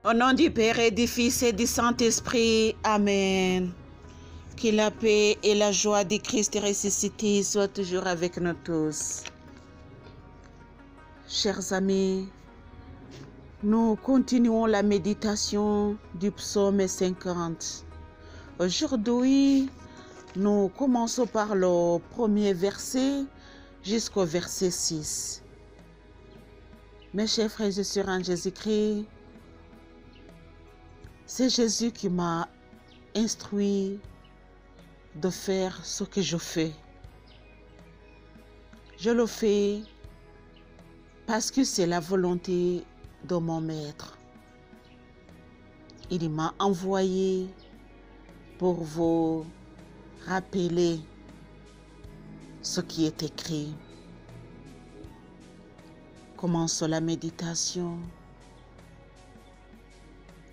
Au nom du Père et du Fils et du Saint-Esprit. Amen. Que la paix et la joie du Christ ressuscité soient toujours avec nous tous. Chers amis, nous continuons la méditation du psaume 50. Aujourd'hui, nous commençons par le premier verset jusqu'au verset 6. Mes chers frères et sœurs en Jésus-Christ, c'est Jésus qui m'a instruit de faire ce que je fais. Je le fais parce que c'est la volonté de mon Maître. Il m'a envoyé pour vous rappeler ce qui est écrit. Commençons la méditation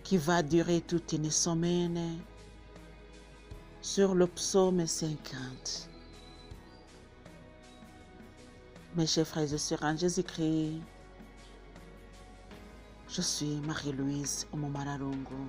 qui va durer toute une semaine sur le psaume 50. Mes chers frères et sœurs en Jésus-Christ, je suis Marie-Louise Omomaralongo.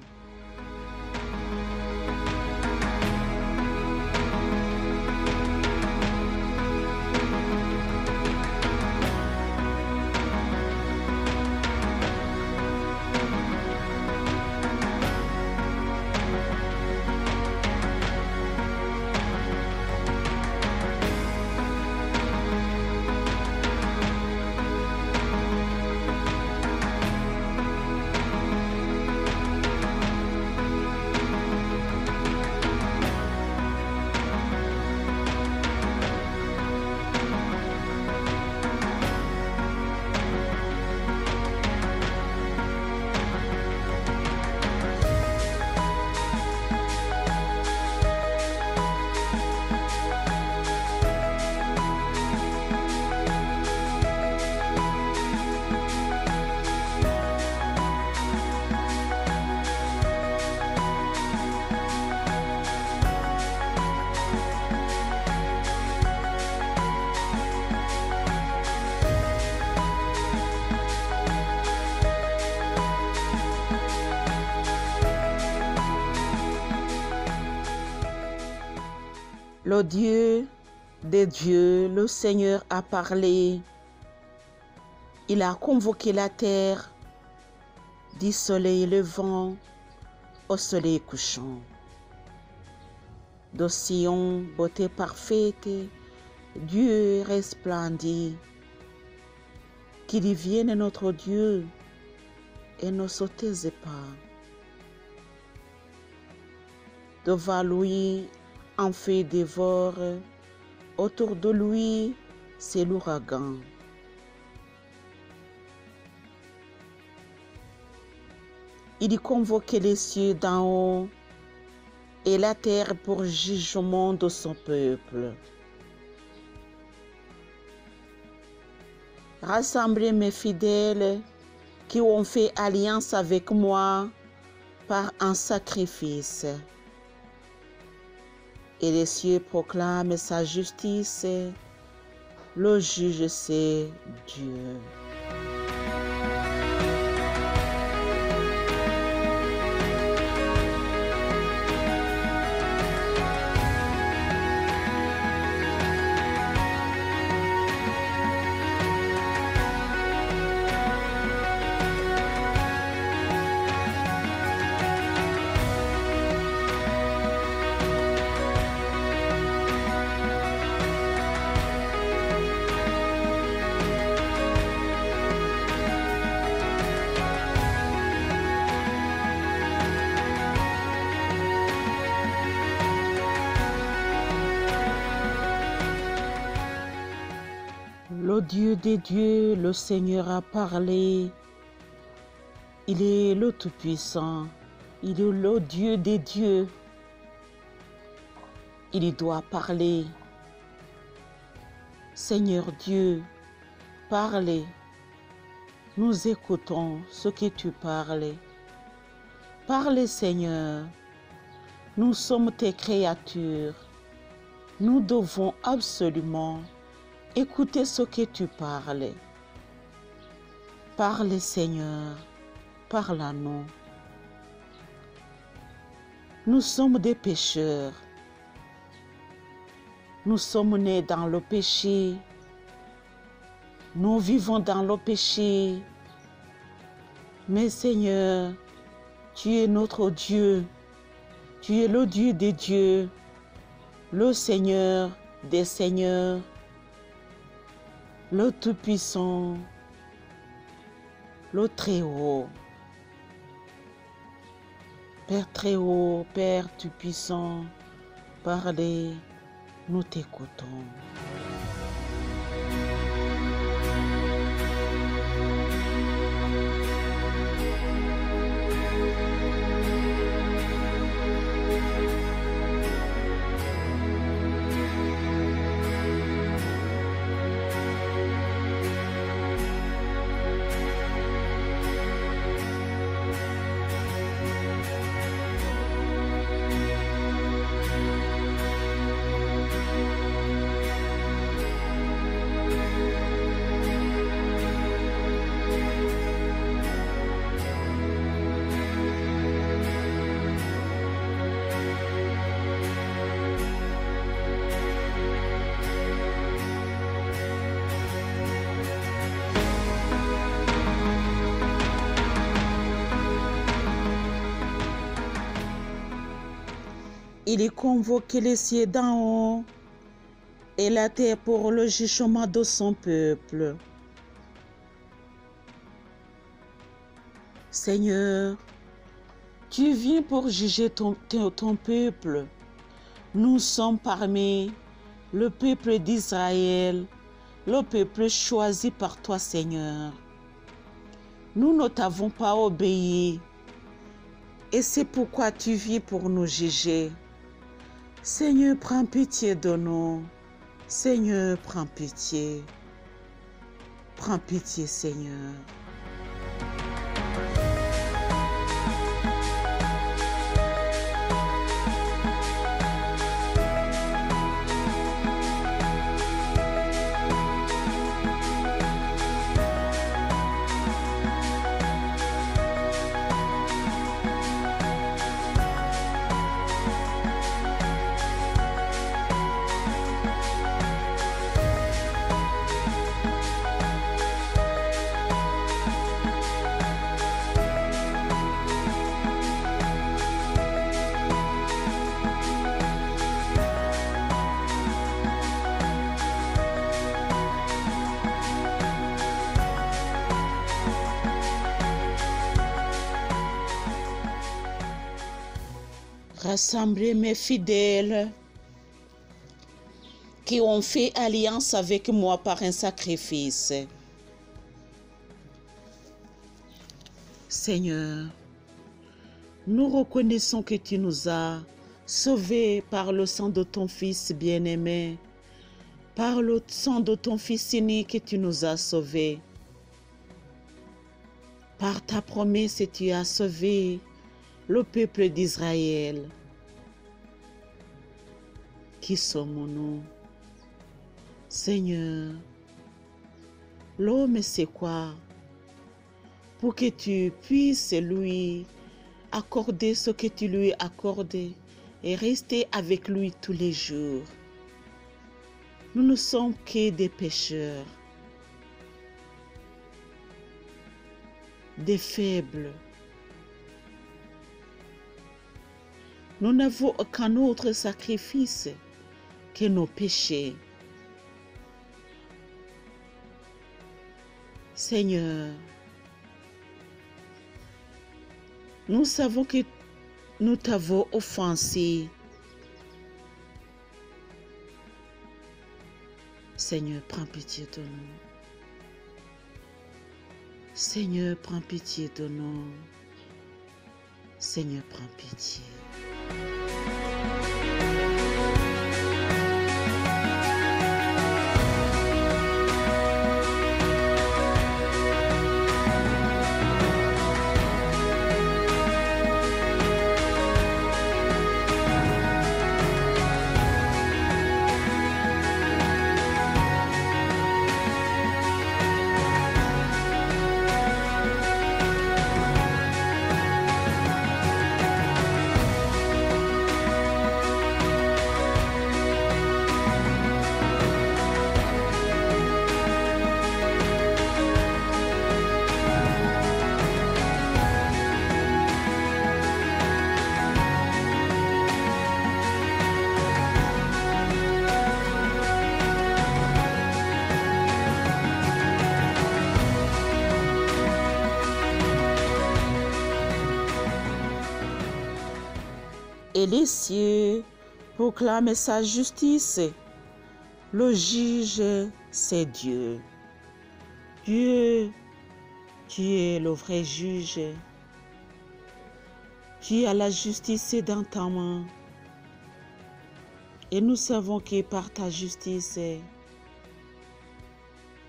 Le Dieu des dieux, le Seigneur a parlé. Il a convoqué la terre du soleil levant au soleil couchant. De Sion, beauté parfaite, Dieu resplendit. Qu'il y vienne notre Dieu et ne se taise pas. Devant lui, un feu dévore, autour de lui, c'est l'ouragan. Il convoquait les cieux d'en haut et la terre pour jugement de son peuple. Rassemblez mes fidèles qui ont fait alliance avec moi par un sacrifice. Et les cieux proclament sa justice, le juge c'est Dieu. Le Dieu des dieux, le Seigneur a parlé. Il est le Tout-Puissant. Il est le Dieu des dieux. Il doit parler. Seigneur Dieu, parlez. Nous écoutons ce que tu parles. Parlez, Seigneur. Nous sommes tes créatures. Nous devons absolument écouter ce que tu parles. Parle, Seigneur, parle à nous. Nous sommes des pécheurs. Nous sommes nés dans le péché. Nous vivons dans le péché. Mais Seigneur, tu es notre Dieu. Tu es le Dieu des dieux, le Seigneur des seigneurs, le Tout-Puissant, le Très-Haut. Père Très-Haut, Père Tout-Puissant, parlez, nous t'écoutons. Il est convoqué les cieux d'en haut et la terre pour le jugement de son peuple. Seigneur, tu viens pour juger ton peuple. Nous sommes parmi le peuple d'Israël, le peuple choisi par toi, Seigneur. Nous ne t'avons pas obéi et c'est pourquoi tu viens pour nous juger. Seigneur, prends pitié de nous. Seigneur, prends pitié. Prends pitié, Seigneur. Rassemblez mes fidèles qui ont fait alliance avec moi par un sacrifice. Seigneur, nous reconnaissons que tu nous as sauvés par le sang de ton Fils bien-aimé, par le sang de ton Fils unique que tu nous as sauvés. Par ta promesse, tu as sauvé le peuple d'Israël. Qui sommes-nous? Seigneur, l'homme c'est quoi? Pour que tu puisses lui accorder ce que tu lui as accordé et rester avec lui tous les jours. Nous ne sommes que des pécheurs, des faibles. Nous n'avons aucun autre sacrifice que nos péchés. Seigneur, nous savons que nous t'avons offensé. Seigneur, prends pitié de nous. Seigneur, prends pitié de nous. Seigneur, prends pitié. et les cieux proclament sa justice. Le juge, c'est Dieu. Dieu, tu es le vrai juge. Tu as la justice dans ta main. Et nous savons que par ta justice,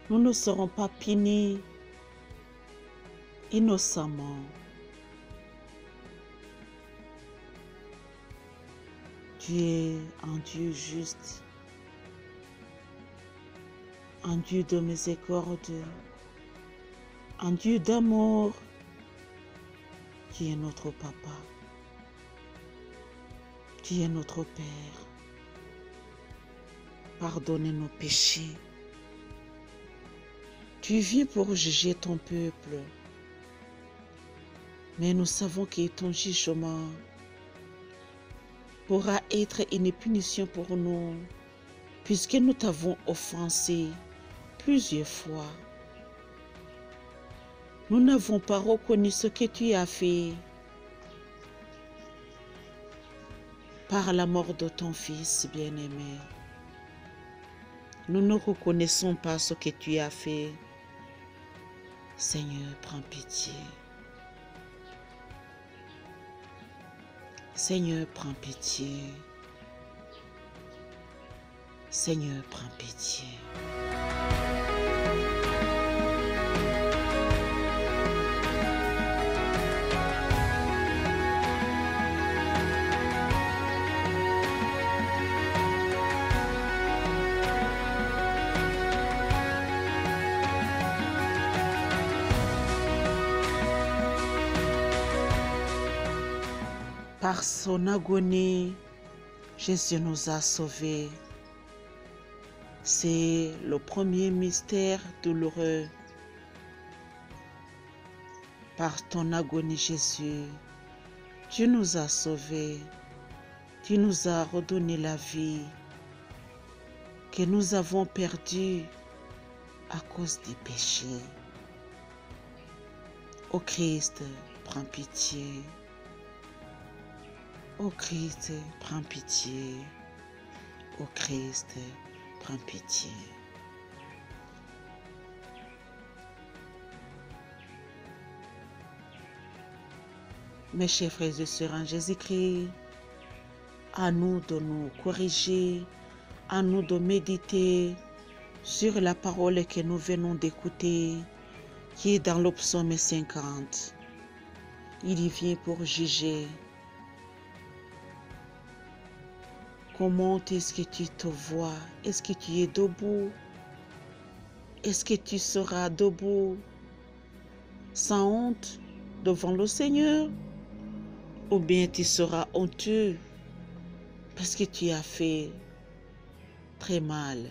nous ne serons pas punis innocemment. Tu es un Dieu juste, un Dieu de miséricorde, un Dieu d'amour, qui est notre Papa, qui est notre Père. Pardonne nos péchés. Tu viens pour juger ton peuple, mais nous savons que ton jugement pourra être une punition pour nous, puisque nous t'avons offensé plusieurs fois. Nous n'avons pas reconnu ce que tu as fait par la mort de ton Fils bien-aimé. Nous ne reconnaissons pas ce que tu as fait. Seigneur, prends pitié. Seigneur, prends pitié. Seigneur, prends pitié. Par son agonie, Jésus nous a sauvés. C'est le premier mystère douloureux. Par ton agonie, Jésus, tu nous as sauvés. Tu nous as redonné la vie que nous avons perdue à cause des péchés. Ô Christ, prends pitié. Ô Christ, prends pitié. Ô Christ, prends pitié. Mes chers frères et sœurs en Jésus-Christ, à nous de nous corriger, à nous de méditer sur la parole que nous venons d'écouter, qui est dans le psaume 50. Il y vient pour juger. Comment est-ce que tu te vois? Est-ce que tu es debout? Est-ce que tu seras debout sans honte devant le Seigneur? Ou bien tu seras honteux parce que tu as fait très mal?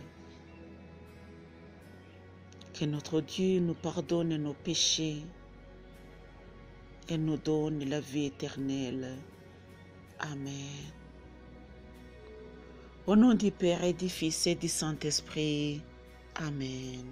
Que notre Dieu nous pardonne nos péchés et nous donne la vie éternelle. Amen. Au nom du Père et du Fils et du Saint-Esprit. Amen.